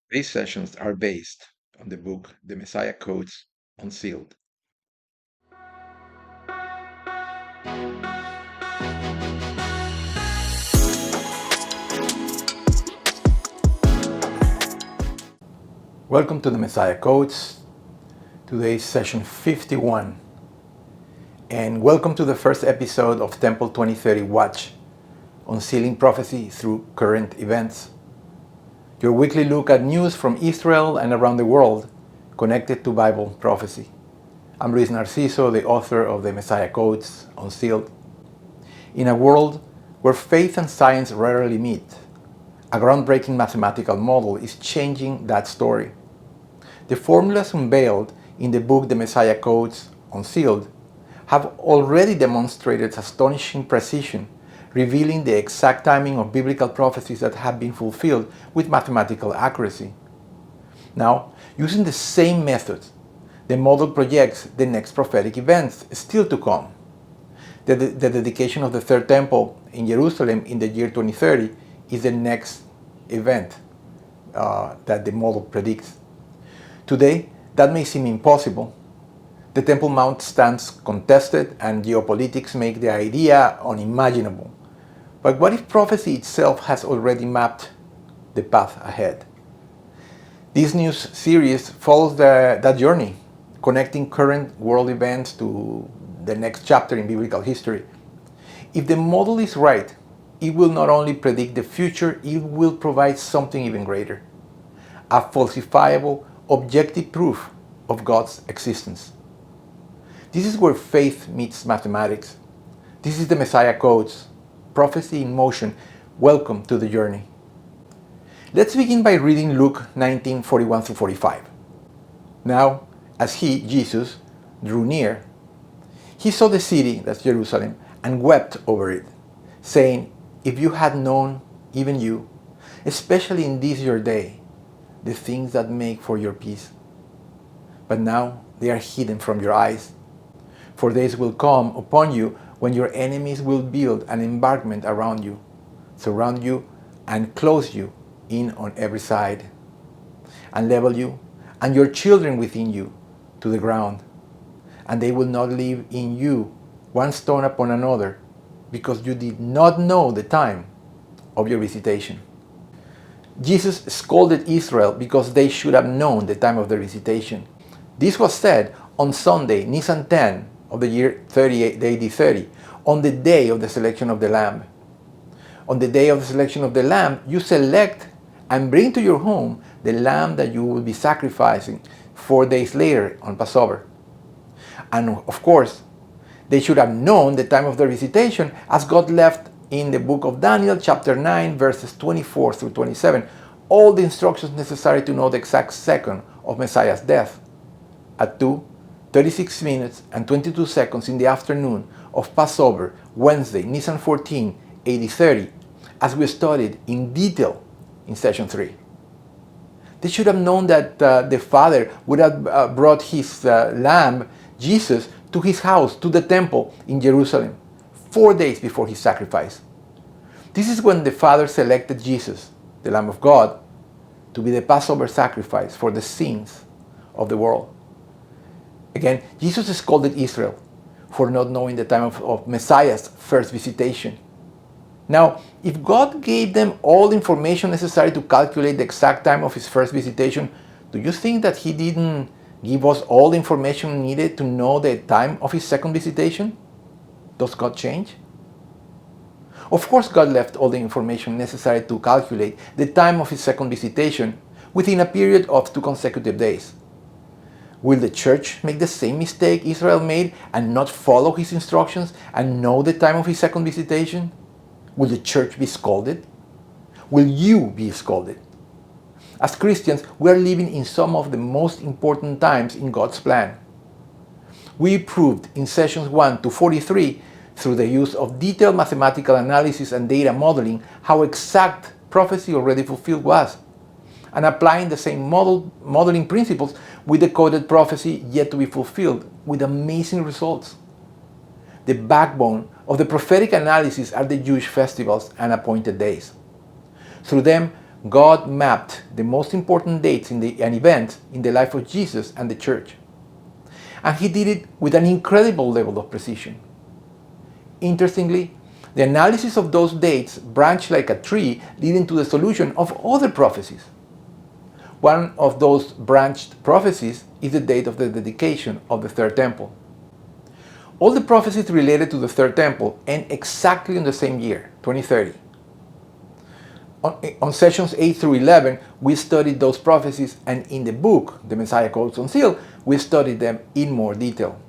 These sessions are based on the book The Messiah Codes Unsealed. Welcome to the Messiah Codes. Today's session 51. And welcome to the first episode of Temple 2030 Watch, Unsealing Prophecy through Current Events. Your weekly look at news from Israel and around the world connected to Bible prophecy. I'm Luis Narciso, the author of the Messiah Codes Unsealed. In a world where faith and science rarely meet, a groundbreaking mathematical model is changing that story. The formulas unveiled in the book The Messiah Codes Unsealed have already demonstrated astonishing precision, revealing the exact timing of biblical prophecies that have been fulfilled with mathematical accuracy. Now, using the same methods, the model projects the next prophetic events still to come. The dedication of the Third Temple in Jerusalem in the year 2030 is the next event that the model predicts. Today, that may seem impossible. The Temple Mount stands contested and geopolitics make the idea unimaginable. But what if prophecy itself has already mapped the path ahead? This news series follows that journey, connecting current world events to the next chapter in biblical history. If the model is right, it will not only predict the future, it will provide something even greater: a falsifiable, objective proof of God's existence. This is where faith meets mathematics. This is the Messiah Codes, prophecy in motion. Welcome to the journey. Let's begin by reading Luke 19:41-45. Now, as he, Jesus, drew near, he saw the city, that's Jerusalem, and wept over it, saying, "If you had known, even you, especially in this your day, the things that make for your peace. But now they are hidden from your eyes. For days will come upon you when your enemies will build an embankment around you, surround you, and close you in on every side, and level you and your children within you to the ground. And they will not leave in you one stone upon another, because you did not know the time of your visitation." Jesus scolded Israel because they should have known the time of their visitation. This was said on Sunday, Nisan 10 of the year 38, AD 30, on the day of the selection of the Lamb. On the day of the selection of the Lamb, you select and bring to your home the lamb that you will be sacrificing 4 days later on Passover. And of course, they should have known the time of their visitation, as God left in the book of Daniel, chapter 9, verses 24 through 27, all the instructions necessary to know the exact second of Messiah's death. At 2:36 minutes and 22 seconds in the afternoon of Passover, Wednesday, Nisan 14, AD 30, as we studied in detail in session 3. They should have known that the Father would have brought his lamb, Jesus, to his house, to the temple in Jerusalem, 4 days before his sacrifice. This is when the Father selected Jesus, the Lamb of God, to be the Passover sacrifice for the sins of the world. Again, Jesus scolded Israel for not knowing the time of Messiah's first visitation. Now, if God gave them all the information necessary to calculate the exact time of his first visitation, do you think that he didn't give us all the information needed to know the time of his second visitation? Does God change? Of course, God left all the information necessary to calculate the time of his second visitation within a period of 2 consecutive days. Will the church make the same mistake Israel made and not follow his instructions and know the time of his second visitation? Will the church be scolded? Will you be scolded? As Christians, we are living in some of the most important times in God's plan. We proved in sessions 1 to 43, through the use of detailed mathematical analysis and data modeling, how exact prophecy already fulfilled was, and applying the same modeling principles with the coded prophecy yet to be fulfilled, with amazing results. The backbone of the prophetic analysis are the Jewish festivals and appointed days. Through them, God mapped the most important dates and events in the life of Jesus and the church. And he did it with an incredible level of precision. Interestingly, the analysis of those dates branched like a tree, leading to the solution of other prophecies. One of those branched prophecies is the date of the dedication of the Third Temple. All the prophecies related to the Third Temple end exactly in the same year, 2030. On sessions 8 through 11, we studied those prophecies, and in the book, The Messiah Codes Unsealed, we studied them in more detail.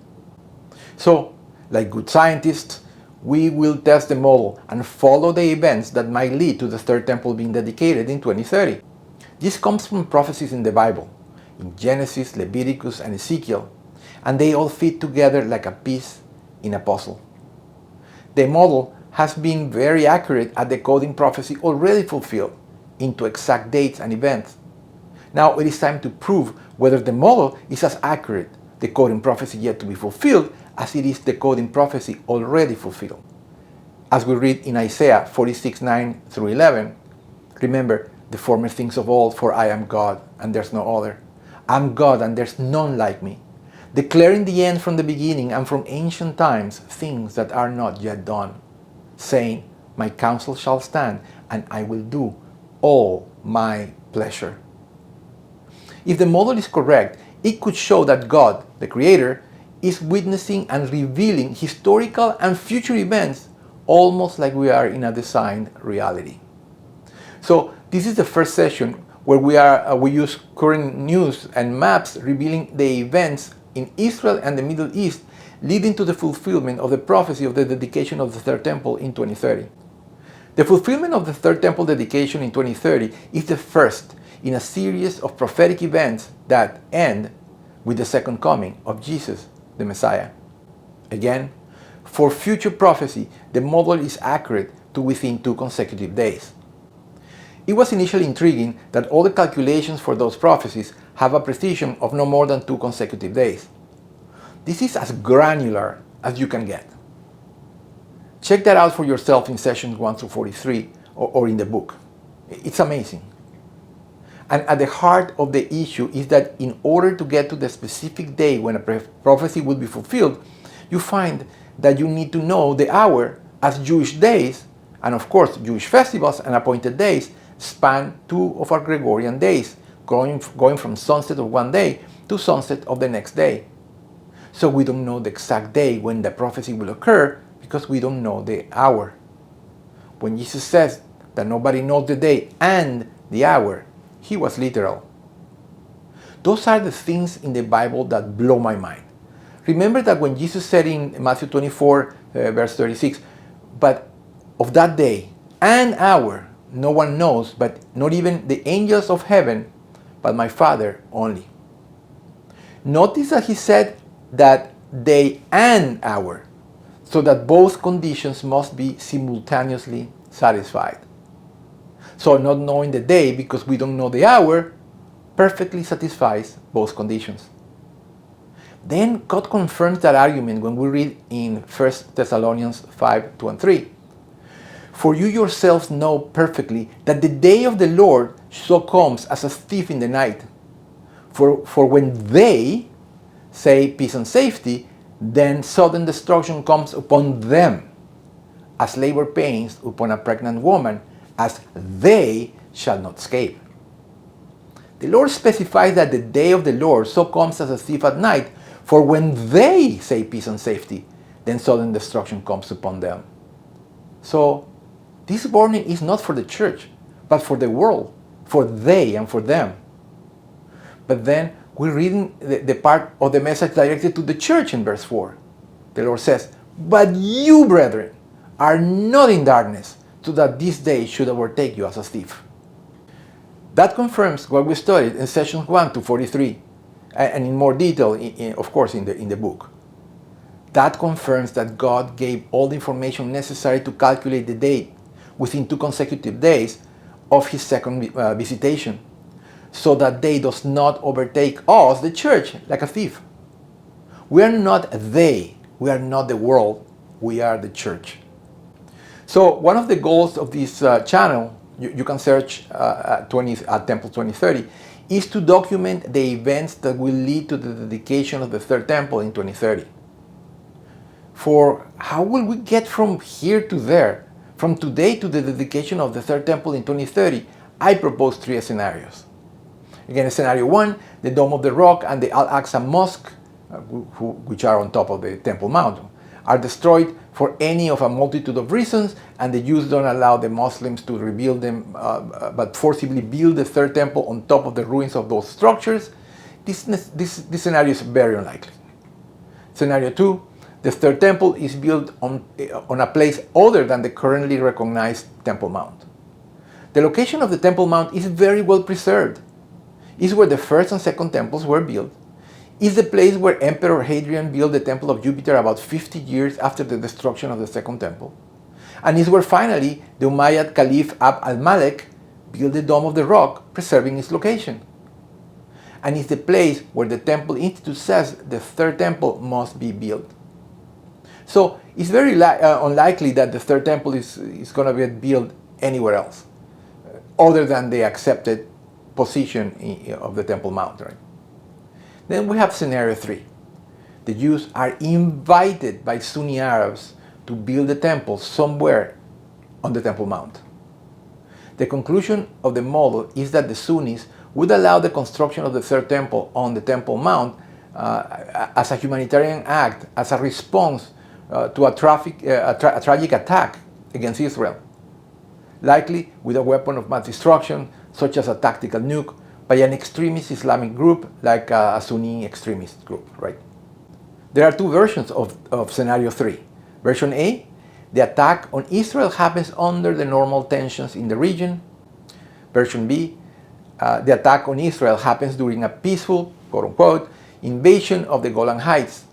So, like good scientists, we will test the model and follow the events that might lead to the Third Temple being dedicated in 2030. This comes from prophecies in the Bible, in Genesis, Leviticus, and Ezekiel, and they all fit together like a piece in a puzzle. The model has been very accurate at decoding prophecy already fulfilled into exact dates and events. Now it is time to prove whether the model is as accurate decoding prophecy yet to be fulfilled as it is decoding prophecy already fulfilled. As we read in Isaiah 46:9 through 11, remember the former things of old, for I am God and there's no other. I'm God and there's none like me, declaring the end from the beginning and from ancient times things that are not yet done, saying, my counsel shall stand and I will do all my pleasure. If the model is correct, it could show that God, the Creator, is witnessing and revealing historical and future events almost like we are in a designed reality. So this is the first session where we use current news and maps revealing the events in Israel and the Middle East leading to the fulfillment of the prophecy of the dedication of the Third Temple in 2030. The fulfillment of the Third Temple dedication in 2030 is the first in a series of prophetic events that end with the second coming of Jesus, the Messiah. Again, for future prophecy, the model is accurate to within 2 consecutive days. It was initially intriguing that all the calculations for those prophecies have a precision of no more than 2 consecutive days. This is as granular as you can get. Check that out for yourself in sessions 1 through 43 or in the book. It's amazing. And at the heart of the issue is that in order to get to the specific day when a prophecy will be fulfilled, you find that you need to know the hour, as Jewish days, and of course Jewish festivals and appointed days, span 2 of our Gregorian days, going from sunset of one day to sunset of the next day. So we don't know the exact day when the prophecy will occur because we don't know the hour. When Jesus says that nobody knows the day and the hour, he was literal. Those are the things in the Bible that blow my mind. Remember that when Jesus said in Matthew 24, verse 36, but of that day and hour no one knows, but not even the angels of heaven, but my Father only. Notice that he said that day and hour, so that both conditions must be simultaneously satisfied. So not knowing the day because we don't know the hour perfectly satisfies both conditions. Then God confirms that argument when we read in 1 Thessalonians 5, 2 and 3. For you yourselves know perfectly that the day of the Lord so comes as a thief in the night. For when they say peace and safety, then sudden destruction comes upon them, as labor pains upon a pregnant woman, as they shall not escape. The Lord specifies that the day of the Lord so comes as a thief at night, for when they say peace and safety, then sudden destruction comes upon them. So, this warning is not for the church, but for the world, for they and for them. But then we're reading the part of the message directed to the church in verse 4. The Lord says, but you, brethren, are not in darkness, so that this day should overtake you as a thief. That confirms what we studied in sessions 1 to 43, and in more detail, of course, in the book. That confirms that God gave all the information necessary to calculate the date within 2 consecutive days of his second visitation, so that day does not overtake us, the church, like a thief. We are not they, we are not the world, we are the church. So one of the goals of this channel you can search at Temple 2030, is to document the events that will lead to the dedication of the third temple in 2030. For how will we get from here to there, from today to the dedication of the third temple in 2030, I propose three scenarios. Again, scenario one, the Dome of the Rock and the Al-Aqsa Mosque, which are on top of the Temple Mount, are destroyed for any of a multitude of reasons, and the Jews don't allow the Muslims to rebuild them, but forcibly build the third temple on top of the ruins of those structures. This scenario is very unlikely. Scenario two, the third temple is built on a place other than the currently recognized Temple Mount. The location of the Temple Mount is very well preserved. It's where the first and second temples were built. It's the place where Emperor Hadrian built the Temple of Jupiter about 50 years after the destruction of the second temple. And it's where finally the Umayyad Caliph Abd al-Malik built the Dome of the Rock, preserving its location. And it's the place where the Temple Institute says the third temple must be built. So it's very unlikely that the third temple is going to be built anywhere else, other than the accepted position of the Temple Mount. Right? Then we have scenario three. The Jews are invited by Sunni Arabs to build a temple somewhere on the Temple Mount. The conclusion of the model is that the Sunnis would allow the construction of the third temple on the Temple Mount as a humanitarian act, as a response to a tragic attack against Israel, likely with a weapon of mass destruction, such as a tactical nuke, by an extremist Islamic group like a Sunni extremist group, right? There are two versions of scenario three. Version A, the attack on Israel happens under the normal tensions in the region. Version B, the attack on Israel happens during a peaceful, quote-unquote, invasion of the Golan Heights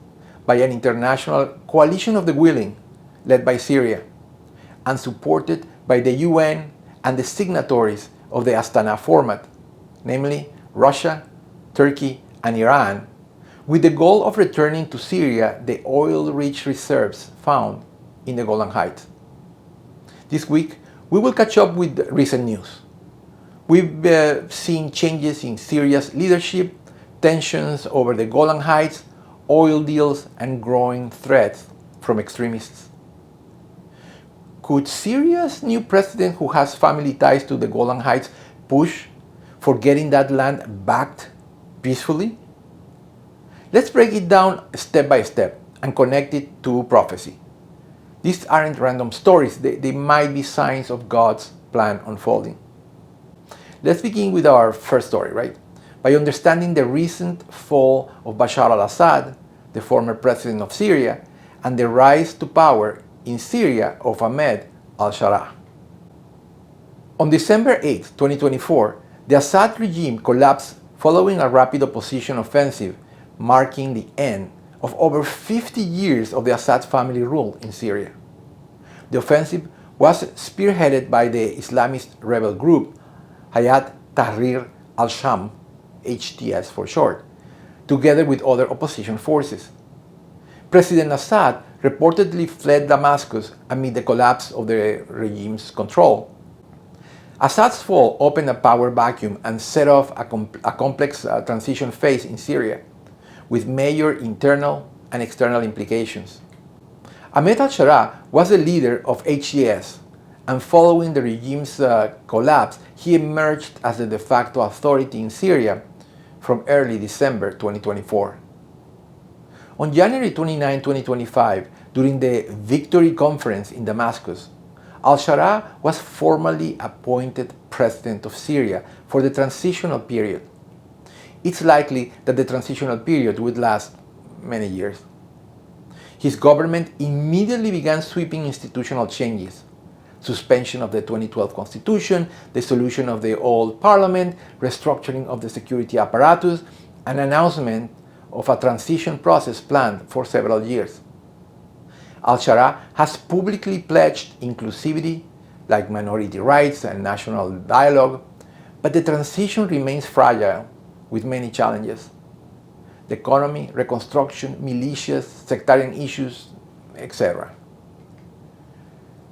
by an international coalition of the willing, led by Syria, and supported by the UN and the signatories of the Astana format, namely Russia, Turkey, and Iran, with the goal of returning to Syria the oil-rich reserves found in the Golan Heights. This week, we will catch up with recent news. We've seen changes in Syria's leadership, tensions over the Golan Heights, oil deals, and growing threats from extremists. Could Syria's new president, who has family ties to the Golan Heights, push for getting that land backed peacefully? Let's break it down step by step and connect it to prophecy. These aren't random stories, they might be signs of God's plan unfolding. Let's begin with our first story, right? By understanding the recent fall of Bashar al-Assad, the former president of Syria, and the rise to power in Syria of Ahmed al-Sharaa. On December 8, 2024, the Assad regime collapsed following a rapid opposition offensive, marking the end of over 50 years of the Assad family rule in Syria. The offensive was spearheaded by the Islamist rebel group Hayat Tahrir al-Sham, HTS for short, together with other opposition forces. President Assad reportedly fled Damascus amid the collapse of the regime's control. Assad's fall opened a power vacuum and set off a complex transition phase in Syria, with major internal and external implications. Ahmed al-Sharaa was the leader of HTS, and following the regime's collapse, he emerged as the de facto authority in Syria from early December 2024. On January 29, 2025, during the Victory Conference in Damascus, al-Sharaa was formally appointed president of Syria for the transitional period. It's likely that the transitional period would last many years. His government immediately began sweeping institutional changes: suspension of the 2012 constitution, dissolution of the old parliament, restructuring of the security apparatus, and announcement of a transition process planned for several years. Al-Sharaa has publicly pledged inclusivity, like minority rights and national dialogue, but the transition remains fragile, with many challenges: the economy, reconstruction, militias, sectarian issues, etc.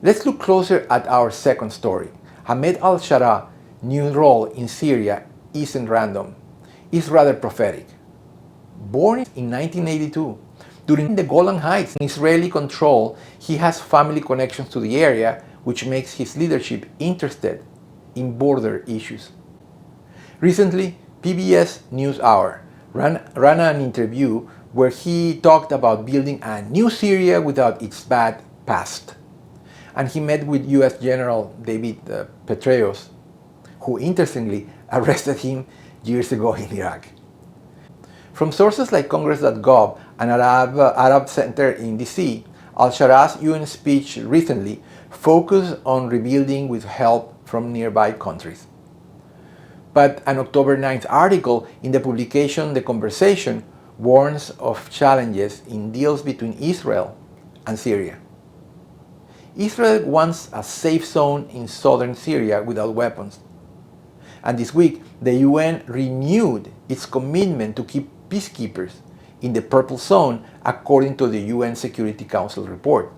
Let's look closer at our second story, Ahmed al-Sharaa new role in Syria isn't random. It's rather prophetic. Born in 1982, during the Golan Heights in Israeli control, he has family connections to the area, which makes his leadership interested in border issues. Recently, PBS NewsHour ran an interview where he talked about building a new Syria without its bad past. And he met with US General David Petraeus, who interestingly arrested him years ago in Iraq. From sources like Congress.gov and Arab Center in DC, al-Sharaa's UN speech recently focused on rebuilding with help from nearby countries. But an October 9th article in the publication The Conversation warns of challenges in deals between Israel and Syria. Israel wants a safe zone in southern Syria without weapons. And this week, the UN renewed its commitment to keep peacekeepers in the purple zone according to the UN Security Council report.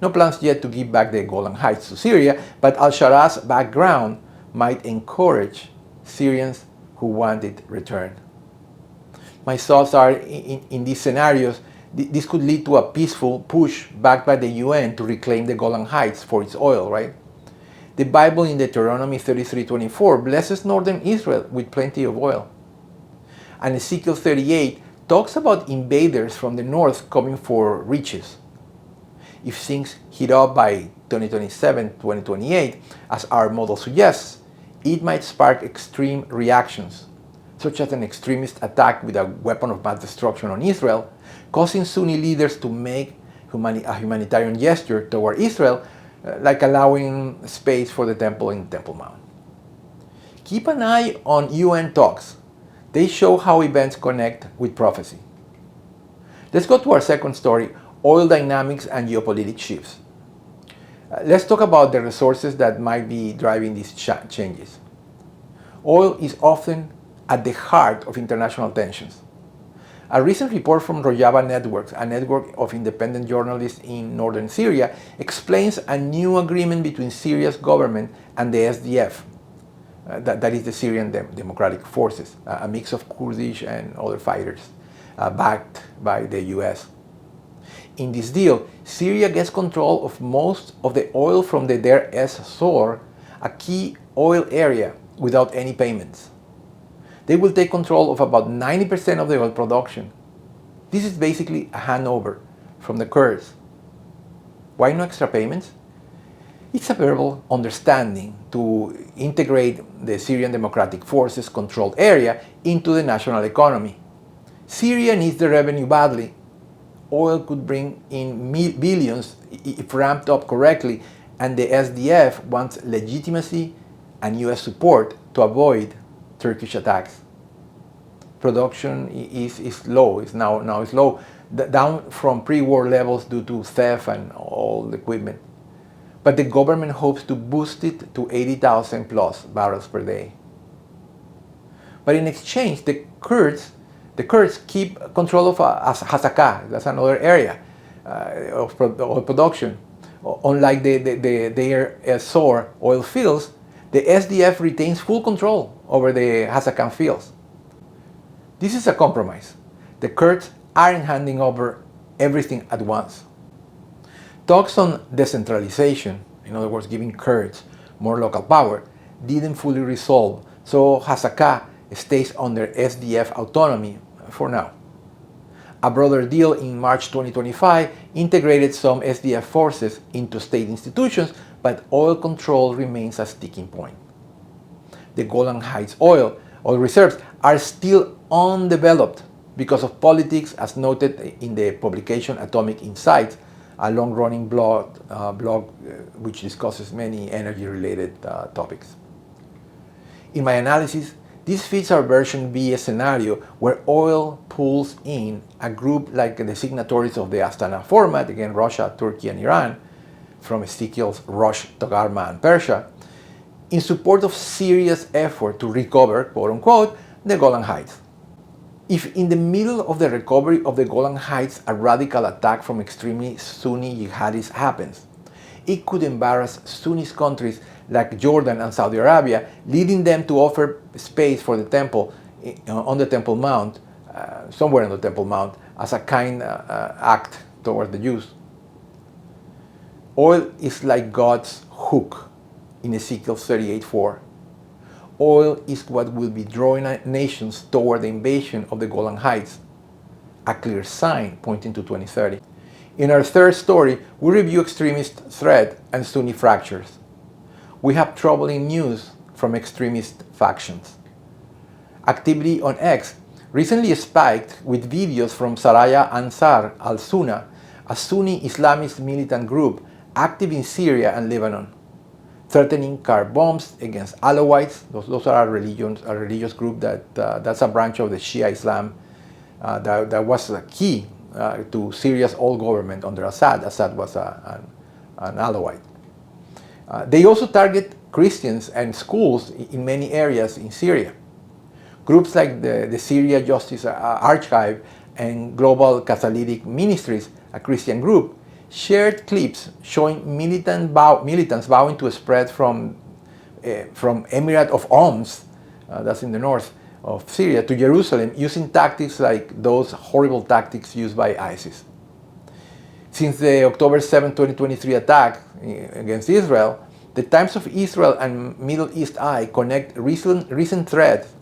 No plans yet to give back the Golan Heights to Syria, but al-Sharaa's background might encourage Syrians who want it returned. My thoughts are in these scenarios, this could lead to a peaceful push backed by the UN to reclaim the Golan Heights for its oil, right? The Bible in Deuteronomy 33:24 blesses northern Israel with plenty of oil. And Ezekiel 38 talks about invaders from the north coming for riches. If things heat up by 2027, 2028, as our model suggests, it might spark extreme reactions, such as an extremist attack with a weapon of mass destruction on Israel, causing Sunni leaders to make a humanitarian gesture toward Israel, like allowing space for the temple in Temple Mount. Keep an eye on UN talks. They show how events connect with prophecy. Let's go to our second story, oil dynamics and geopolitics shifts. Let's talk about the resources that might be driving these changes. Oil is often at the heart of international tensions. A recent report from Rojava Networks, a network of independent journalists in northern Syria, explains a new agreement between Syria's government and the SDF, that is the Syrian Democratic Forces, a mix of Kurdish and other fighters, backed by the US. In this deal, Syria gets control of most of the oil from the Deir ez-Zor, a key oil area, without any payments. They will take control of about 90% of the oil production. This is basically a handover from the Kurds. Why no extra payments? It's a verbal understanding to integrate the Syrian Democratic Forces controlled area into the national economy. Syria needs the revenue badly. Oil could bring in billions if ramped up correctly, and the SDF wants legitimacy and US support to avoid Turkish attacks. Production is low, now is low, down from pre-war levels due to theft and old equipment. But the government hopes to boost it to 80,000 plus barrels per day. But in exchange, the Kurds keep control of Hasakah, that's another area of oil production. Unlike the Deir ez-Zor oil fields, the SDF retains full control over the Hasakah fields. This is a compromise. The Kurds aren't handing over everything at once. Talks on decentralization, in other words, giving Kurds more local power, didn't fully resolve, so Hasakah stays under SDF autonomy for now. A broader deal in March 2025 integrated some SDF forces into state institutions, but oil control remains a sticking point. The Golan Heights oil reserves are still undeveloped because of politics, as noted in the publication Atomic Insights, a long-running blog which discusses many energy-related topics. In my analysis, this fits our version B scenario where oil pulls in a group like the signatories of the Astana format, again Russia, Turkey, and Iran, from Ezekiel's Rosh, Togarma, and Persia, in support of Syria's effort to recover, quote-unquote, the Golan Heights. If in the middle of the recovery of the Golan Heights a radical attack from extremely Sunni jihadists happens, it could embarrass Sunni countries like Jordan and Saudi Arabia, leading them to offer space for the temple on the Temple Mount, somewhere on the Temple Mount, as a kind act toward the Jews. Oil is like God's hook in Ezekiel 38:4. Oil is what will be drawing nations toward the invasion of the Golan Heights, a clear sign pointing to 2030. In our third story, we review extremist threat and Sunni fractures. We have troubling news from extremist factions. Activity on X recently spiked with videos from Saraya Ansar al-Sunnah, a Sunni Islamist militant group active in Syria and Lebanon, threatening car bombs against Alawites. Those are a religious group that's a branch of the Shia Islam that was a key to Syria's old government under Assad. Assad was an Alawite. They also target Christians and schools in many areas in Syria. Groups like the Syria Justice Archive and Global Catalytic Ministries, a Christian group, shared clips showing militants vowing to spread from Emirate of Homs, that's in the north of Syria, to Jerusalem, using tactics like those horrible tactics used by ISIS. Since the October 7, 2023 attack against Israel, the Times of Israel and Middle East Eye connect recent threats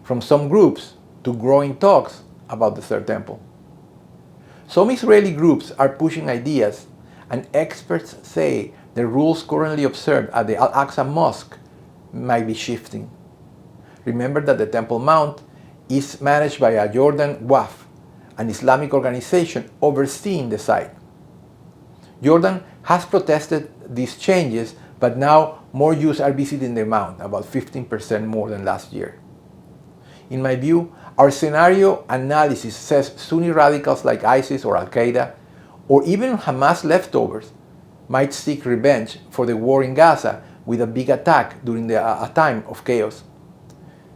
from some groups to growing talks about the Third Temple. Some Israeli groups are pushing ideas, and experts say the rules currently observed at the Al-Aqsa Mosque might be shifting. Remember that the Temple Mount is managed by a Jordan Waqf, an Islamic organization overseeing the site. Jordan has protested these changes, but now more Jews are visiting the Mount, about 15% more than last year. In my view, our scenario analysis says Sunni radicals like ISIS or Al-Qaeda, or even Hamas leftovers, might seek revenge for the war in Gaza with a big attack during a time of chaos.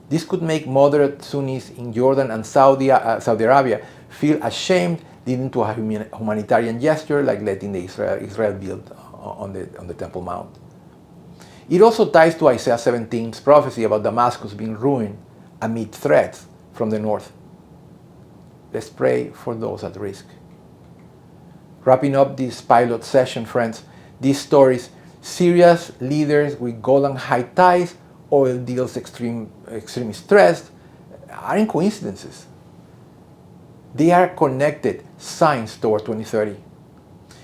This could make moderate Sunnis in Jordan and Saudi Arabia feel ashamed, leading to a humanitarian gesture like letting Israel build on the Temple Mount. It also ties to Isaiah 17's prophecy about Damascus being ruined amid threats from the north. Let's pray for those at risk. Wrapping up this pilot session, friends, these stories, Syria's leaders with Golan Heights ties, oil deals, extremist threats, aren't coincidences. They are connected signs toward 2030.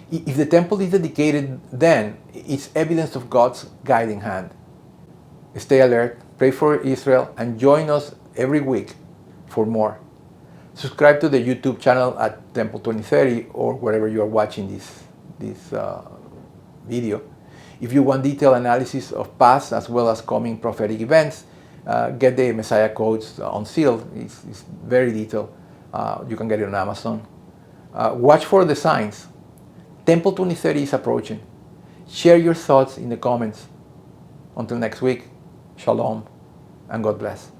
If the temple is dedicated then, it's evidence of God's guiding hand. Stay alert, pray for Israel, and join us every week for more. Subscribe to the YouTube channel at Temple 2030 or wherever you are watching this video. If you want detailed analysis of past as well as coming prophetic events, get the Messiah Codes Unsealed. It's very detailed. You can get it on Amazon. Watch for the signs. Temple 2030 is approaching. Share your thoughts in the comments. Until next week, shalom and God bless.